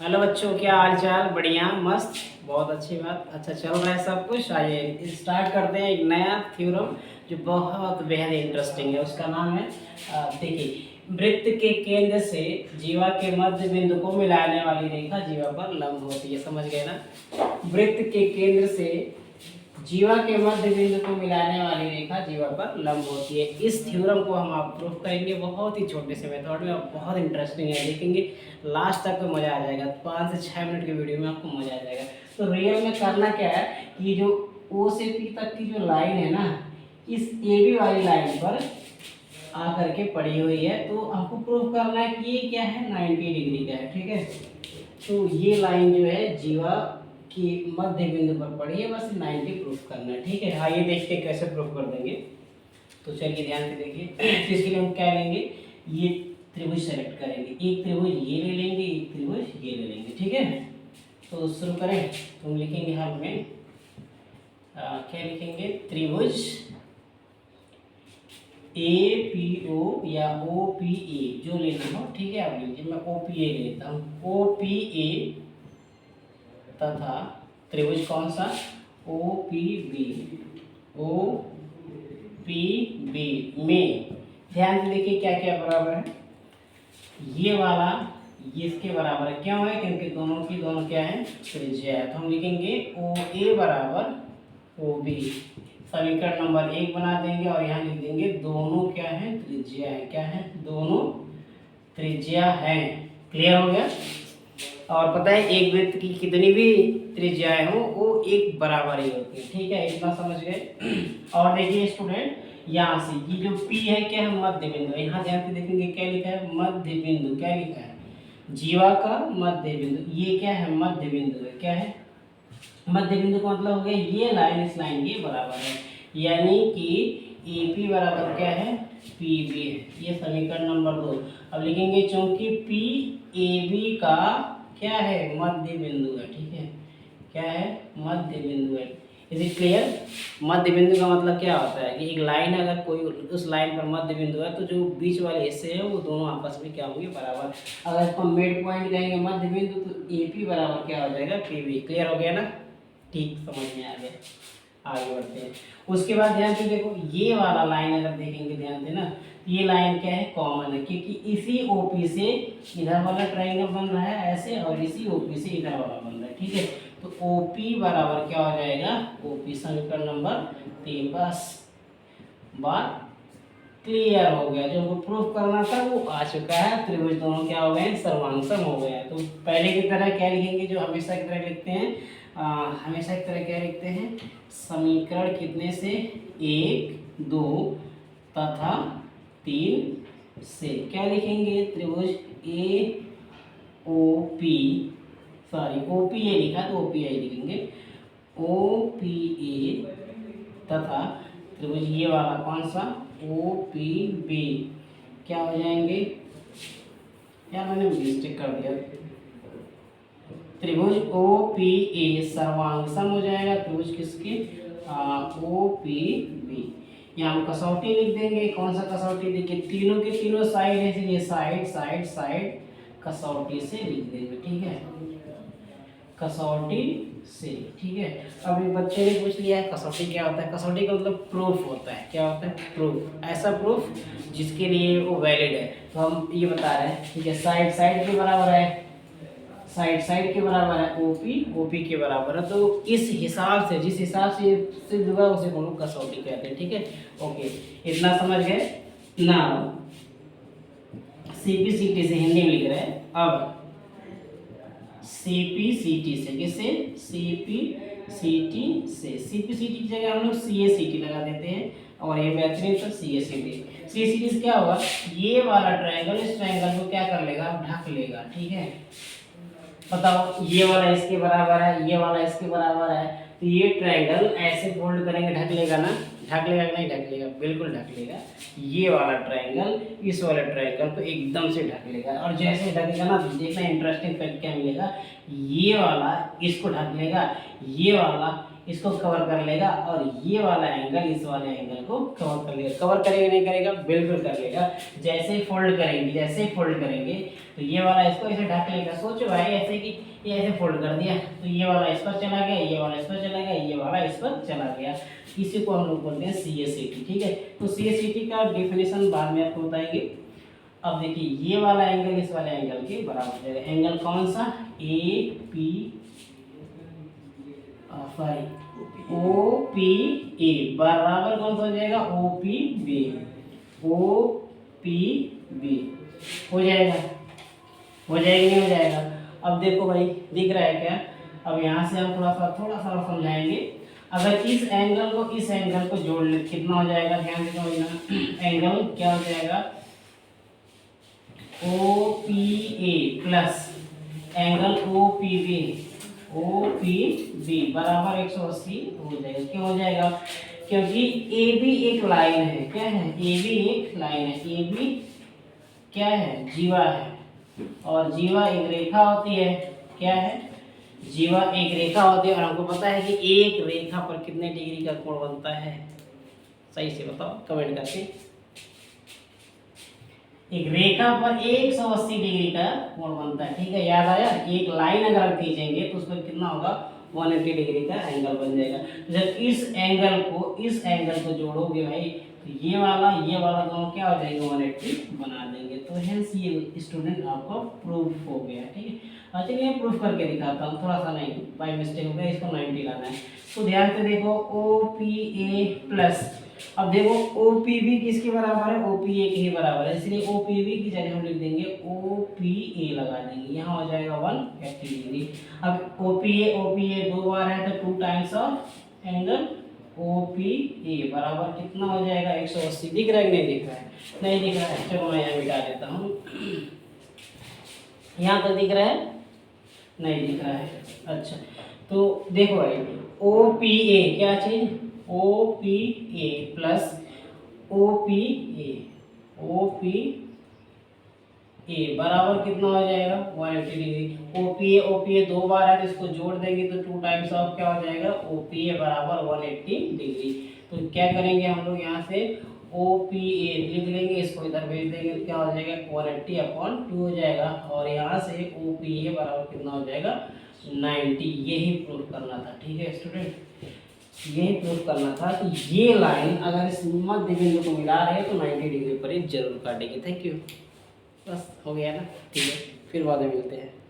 Hello बच्चों, क्या हाल चाल? बढ़िया, मस्त, बहुत अच्छी बात। अच्छा चल रहा है सब कुछ। आइए स्टार्ट करते हैं एक नया थ्योरम जो बहुत बेहद इंटरेस्टिंग है। उसका नाम है देखिए, वृत्त के केंद्र से जीवा के मध्य बिंदु को मिलाने वाली रेखा जीवा पर लंब होती है। समझ गए ना? वृत्त के केंद्र से जीवा के मध्य बिंदु को मिलाने वाली रेखा जीवा पर लंब होती है। इस थ्योरम को हम आप प्रूफ करेंगे बहुत ही छोटे से मेथड में, और बहुत इंटरेस्टिंग है। देखेंगे लास्ट तक तो मज़ा आ जाएगा। 5 से 6 मिनट की वीडियो में आपको मज़ा आ जाएगा। तो रियल में करना क्या है कि जो ओ से पी तक की जो लाइन है ना, इस ए बी वाली लाइन पर आकर के पड़ी हुई है। तो आपको प्रूफ करना है कि ये क्या है, 90 डिग्री का है। ठीक है, तो ये लाइन जो है जीवा की मध्य बिंदु पर पड़ी है, बस 90 प्रूफ करना है। ठीक है, आइए देखते हैं कैसे प्रूफ कर देंगे। तो चलिए ध्यान से देखिए। तो इसके लिए हम क्या लेंगे, ये त्रिभुज सेलेक्ट करेंगे। एक त्रिभुज ये ले लेंगे, एक त्रिभुज ये ले लेंगे। ठीक है, तो शुरू करें। तो हम लिखेंगे, हम में क्या लिखेंगे, त्रिभुज ए पी ओ या ओ पी ए जो लेना हो। ठीक है, आप लीजिए, मैं ओ पी ए लेता हूँ। ओ पी ए तथा त्रिभुज कौन सा, O P B. O P B में ध्यान से देखिए क्या क्या बराबर है। ये वाला ये इसके बराबर है। क्यों है? क्योंकि दोनों की दोनों क्या है, त्रिज्या है। तो हम लिखेंगे ओ ए बराबर ओ बी। समीकरण नंबर 1 बना देंगे और यहाँ लिख देंगे दोनों क्या है, त्रिज्या है। क्या है? दोनों त्रिज्या है। क्लियर हो गया? और पता है एक वृत्त की कितनी भी त्रिज्याएं हो वो एक बराबर ही होती है। ठीक है, इतना समझ गए। और देखिए स्टूडेंट, यहाँ से ये जो P है क्या है, मध्य बिंदु। यहाँ ध्यान से देखेंगे क्या लिखा है, मध्य बिंदु। क्या लिखा है, जीवा का मध्य बिंदु। ये क्या है, मध्य बिंदु है। क्या है, मध्य बिंदु का मतलब हो गया ये लाइन इस लाइन के बराबर है, यानी कि ए पी बराबर क्या है, पी बी है। ये समीकरण नंबर 2। अब लिखेंगे चूंकि पी ए बी का क्या है, मध्य बिंदु है। ठीक है, क्या है, मध्य बिंदु है। Is it clear? मध्य बिंदु का मतलब क्या होता है कि एक लाइन अगर कोई उस लाइन पर मध्य बिंदु है तो जो बीच वाले हिस्से हैं वो दोनों आपस में क्या होंगे, बराबर। अगर इसको मिड पॉइंट कहेंगे मध्य बिंदु, तो ए पी बराबर क्या हो जाएगा, पी बी। क्लियर हो गया ना? ठीक, समझ में आ गया। आगे बढ़ते हैं। उसके बाद ध्यान से देखो, ये वाला लाइन अगर देखेंगे ध्यान से ना, ये लाइन क्या है, कॉमन है, क्योंकि इसी ओपी से इधर वाला ट्रायंगल बन रहा है ऐसे, और इसी ओपी से इधर वाला बन रहा है। ठीक है, तो ओपी बराबर क्या हो जाएगा, ओपी। समीकरण नंबर 3। बस बात क्लियर हो गया। जो हमको प्रूफ करना था वो आ चुका है। त्रिभुज दोनों क्या हो गए, सर्वांगसम हो गए हैं। तो पहले की तरह क्या लिखेंगे, जो हमेशा की तरह लिखते हैं, हमेशा की तरह क्या लिखते हैं, समीकरण कितने से, 1 2 तथा 3 से क्या लिखेंगे, त्रिभुज A O P, sorry O P A लिखा तो ओ पी आई लिखेंगे, ओ पी ए तथा त्रिभुज ये वाला कौन सा, ओ पी बी क्या हो जाएंगे, यार मैंने मिस्टेक कर दिया। त्रिभुज ओ पी ए सर्वांगसम हो जाएगा त्रिभुज किसके, ओ पी बी। यहाँ हम कसौटी लिख देंगे। कौन सा कसौटी, देखिए तीनों के तीनों साइड है, इसलिए साइड साइड साइड कसौटी से लिख देंगे। ठीक है, कसौटी से। ठीक है, अब ये बच्चे ने पूछ लिया है कसौटी क्या होता है। कसौटी का मतलब प्रूफ होता है। क्या होता है, प्रूफ। ऐसा प्रूफ जिसके लिए वो वैलिड है। तो हम ये बता रहे हैं, ठीक है, साइड साइड के बराबर है, साइड साइड के बराबर है, ओपी ओपी के बराबर है। तो इस हिसाब से, जिस हिसाब से सिद्ध हुआ उसे हम लोग कसौटी कहते हैं। ठीक है, ओके, इतना समझ गए ना। सीपीसीटी से हिंदी में लिख रहे हैं। अब सीपीसीटी से, किससे, सीपीसीटी से। सीपीसीटी की जगह हम लोग सीएसीटी लगा देते हैं, और ये बेहतरीन तो सीएसीटी। सीएसीटी से क्या होगा, ये वाला ट्रायंगल इस ट्रायंगल को क्या कर लेगा, ढक लेगा। ठीक है, बताओ, ये वाला इसके बराबर है, ये वाला इसके बराबर है, तो ये ट्रायंगल ऐसे फोल्ड करेंगे, ढक लेगा ना, ढक लेगा कि नहीं ढक लेगा, बिल्कुल ढक लेगा। ये वाला ट्रायंगल इस वाले ट्रायंगल को एकदम से ढक लेगा। और जैसे ढकेगा ना, देखना इंटरेस्टिंग फैक्ट क्या मिलेगा, ये वाला इसको ढक लेगा, ये वाला इसको कवर कर लेगा और ये वाला एंगल इस वाले एंगल को कवर कर लेगा। कवर करेगा नहीं करेगा? बिल्कुल कर लेगा। जैसे ही फोल्ड करेंगे तो ये वाला इसको ऐसे ढक लेगा। सोचो भाई ऐसे कि ये ऐसे फोल्ड कर दिया तो ये वाला इस पर चला गया, ये वाला इस पर चला गया, ये वाला इस पर चला गया। इसी को हम लोग बोलते हैं CSAT। ठीक है, तो CSAT का डेफिनेशन बाद में आपको बताएंगे। अब देखिए ये वाला एंगल इस वाले एंगल के बराबर हो जाएगा। एंगल कौन सा? OPA बराबर कौन सा हो जाएगा? OPB हो जाएगा। नहीं हो जाएगा? अब देखो भाई दिख रहा है क्या? अब यहाँ से हम थोड़ा सा समझाएंगे। अगर इस एंगल को जोड़ ले कितना हो जाएगा? ध्यान से समझना। एंगल क्या हो जाएगा? OPA प्लस एंगल OPB बराबर 180 हो जाएगा। क्यों हो जाएगा? क्योंकि AB एक लाइन है। क्या है? AB एक लाइन है। AB क्या है? जीवा है, और जीवा एक रेखा होती है। क्या है? जीवा एक रेखा होती है। और हमको पता है कि एक रेखा पर कितने डिग्री का कोण बनता है? सही से बताओ कमेंट करके। एक रेखा पर 180 डिग्री का कोण बनता है। ठीक है, याद आया? एक लाइन अगर आप खींचेंगे तो उस पर कितना होगा? 180 डिग्री का एंगल बन जाएगा। तो जब इस एंगल को जोड़ोगे भाई तो ये वाला दोनों क्या हो जाएंगे? 180 बना देंगे। तो हेंस ये स्टूडेंट आपको प्रूफ हो गया। ठीक है, चलिए मैं प्रूफ करके दिखाता हूँ। थोड़ा सा नहीं बाय मिस्टेक हो गया, इसको 90 लाना है। तो ध्यान से देखो OPA प्लस, अब देखो OPB किसके बराबर है? OPA के ही बराबर है, इसलिए OPB की जगह हम लिख देंगे OPA लगा देंगे। यहाँ हो जाएगा 180 डिग्री। अब OPA दो बार है तो 2 टाइम्स ऑफ एंगल OPA बराबर कितना हो जाएगा? 180। दिख रहा है कि नहीं दिख रहा है? नहीं दिख रहा है, चलो मैं यहाँ मिटा देता हूँ। यहाँ तो दिख रहा है? नहीं दिख रहा है। अच्छा, तो देखो भाई OPA क्या चीज? OPA प्लस OPA बराबर कितना हो जाएगा? 180 डिग्री। OPA दो बार है तो इसको जोड़ देंगे तो 2 टाइम्स ऑफ क्या हो जाएगा? OPA बराबर 180 डिग्री। तो क्या करेंगे हम लोग? यहाँ से OPA लिख लेंगे, इसको इधर भेज देंगे तो क्या हो जाएगा? 180/2 हो जाएगा। और यहाँ से OPA बराबर कितना हो जाएगा? 90। यही प्रूफ करना था। ठीक है स्टूडेंट, यही प्रूफ करना था कि ये लाइन अगर इस मध्य बिंदु को मिला रहे हैं तो 90 डिग्री पर ही जरूर काटेगी। थैंक यू, बस हो गया ना? ठीक है, फिर बाद में मिलते हैं।